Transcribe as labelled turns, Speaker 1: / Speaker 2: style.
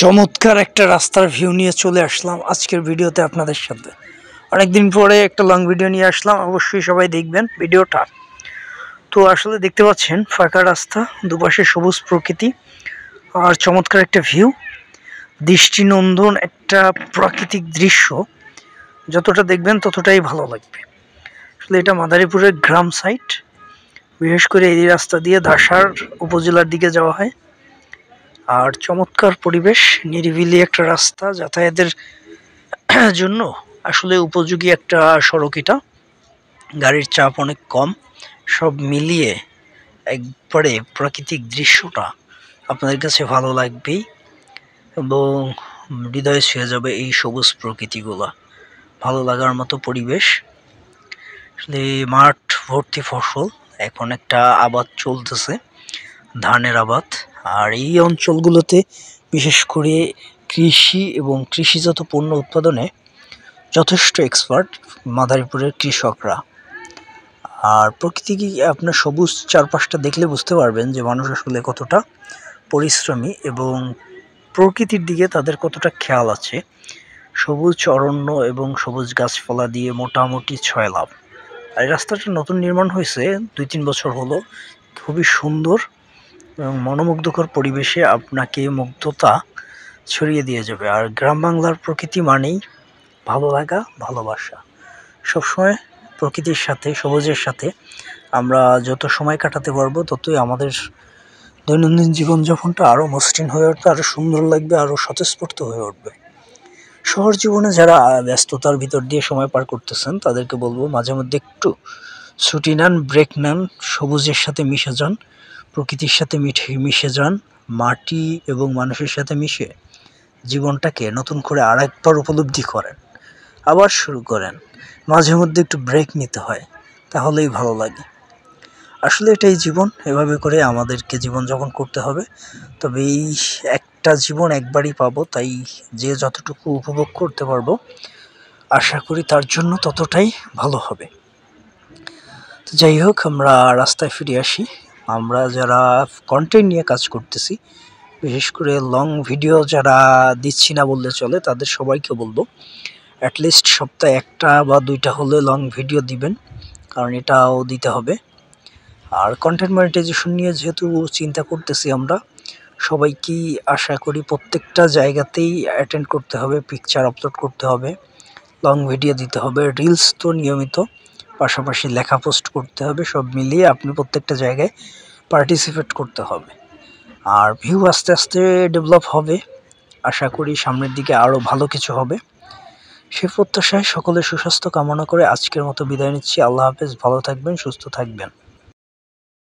Speaker 1: চমৎকার একটা রাস্তার ভিউ নিয়ে চলে আসলাম আজকের ভিডিওতে আপনাদের সাথে। অনেকদিন পরে একটা লং ভিডিও নিয়ে আসলাম, অবশ্যই সবাই দেখবেন ভিডিওটা। তো আসলে দেখতে পাচ্ছেন ফাঁকা রাস্তা, দুপাশে সবুজ প্রকৃতি আর চমৎকার একটা ভিউ, দৃষ্টিনন্দন একটা প্রাকৃতিক দৃশ্য। যতটা দেখবেন ততটাই ভালো লাগবে। আসলে এটা মাদারীপুরের গ্রাম সাইড, বিশেষ করে এই রাস্তা দিয়ে ধাসার উপজেলার দিকে যাওয়া হয়। আর চমৎকার পরিবেশ, নিরিবিলি একটা রাস্তা, যাতায়াতের জন্য আসলে উপযোগী একটা সড়ক এটা। গাড়ির চাপ অনেক কম, সব মিলিয়ে একবারে প্রাকৃতিক দৃশ্যটা আপনাদের কাছে ভালো লাগবেই এবং হৃদয়ে ছুঁয়ে যাবে। এই সবুজ প্রকৃতিগুলা ভালো লাগার মতো পরিবেশ। আসলে মাঠ ভর্তি ফসল, এখন একটা আবাদ চলতেছে, ধানের আবাদ। আর এই অঞ্চলগুলোতে বিশেষ করে কৃষি এবং কৃষিজাত পণ্য উৎপাদনে যথেষ্ট এক্সপার্ট মাদারীপুরের কৃষকরা। আর প্রকৃতি আপনার সবুজ চারপাশটা দেখলে বুঝতে পারবেন যে মানুষ আসলে কতটা পরিশ্রমী এবং প্রকৃতির দিকে তাদের কতটা খেয়াল আছে। সবুজ অরণ্য এবং সবুজ গাছপালা দিয়ে মোটামুটি 6 লাভ। আর এই রাস্তাটা নতুন নির্মাণ হয়েছে, 2-3 বছর হলো। খুবই সুন্দর এবং মনোমুগ্ধকর পরিবেশে আপনাকে মুগ্ধতা ছড়িয়ে দিয়ে যাবে। আর গ্রাম বাংলার প্রকৃতি মানেই ভালো লাগা, ভালোবাসা। সবসময় প্রকৃতির সাথে, সবুজের সাথে আমরা যত সময় কাটাতে পারবো ততই আমাদের দৈনন্দিন জীবনযাপনটা আরও মসৃণ হয়ে উঠবে, আরও সুন্দর লাগবে, আরও স্বতঃস্ফূর্ত হয়ে উঠবে। শহর জীবনে যারা ব্যস্ততার ভিতর দিয়ে সময় পার করতেছেন তাদেরকে বলবো মাঝে মধ্যে একটু ছুটি নেন, ব্রেক নেন, সবুজের সাথে মিশে যান, প্রকৃতির সাথে মিশে যান, মাটি এবং মানুষের সাথে মিশে জীবনটাকে নতুন করে আরেকবার উপলব্ধি করেন, আবার শুরু করেন। মাঝে মধ্যে একটু ব্রেক নিতে হয়, তাহলেই ভালো লাগে। আসলে এটাই জীবন, এভাবে করে আমাদেরকে জীবনযাপন করতে হবে। তবে এই একটা জীবন একবারই পাবো, তাই যে যতটুকু উপভোগ করতে পারবো আশা করি তার জন্য ততটাই ভালো হবে। তো যাই হোক, আমরা রাস্তায় ফিরে আসি। আমরা যারা কন্টেন্ট নিয়ে কাজ করতেছি, বিশেষ করে লং ভিডিও যারা দিচ্ছি না বললে চলে, তাদের সবাইকে বলবো অ্যাটলিস্ট সপ্তাহে 1টা বা 2টা হলে লং ভিডিও দিবেন, কারণ এটাও দিতে হবে। আর কন্টেন্ট মনিটাইজেশন নিয়ে যেহেতু চিন্তা করতেছি আমরা, সবাইকেই আশা করি প্রত্যেকটা জায়গাতেই অ্যাটেন্ড করতে হবে, পিকচার আপলোড করতে হবে, লং ভিডিও দিতে হবে, রিলস তো নিয়মিত, পাশাপাশি লেখা পোস্ট করতে হবে। সব মিলিয়ে আপনি প্রত্যেকটা জায়গায় পার্টিসিপেট করতে হবে। আর ভিউ আস্তে আস্তে ডেভেলপ হবে, আশা করি সামনের দিকে আরও ভালো কিছু হবে। সে প্রত্যাশায় সকলের সুস্বাস্থ্য কামনা করে আজকের মতো বিদায় নিচ্ছি। আল্লাহ হাফেজ, ভালো থাকবেন, সুস্থ থাকবেন।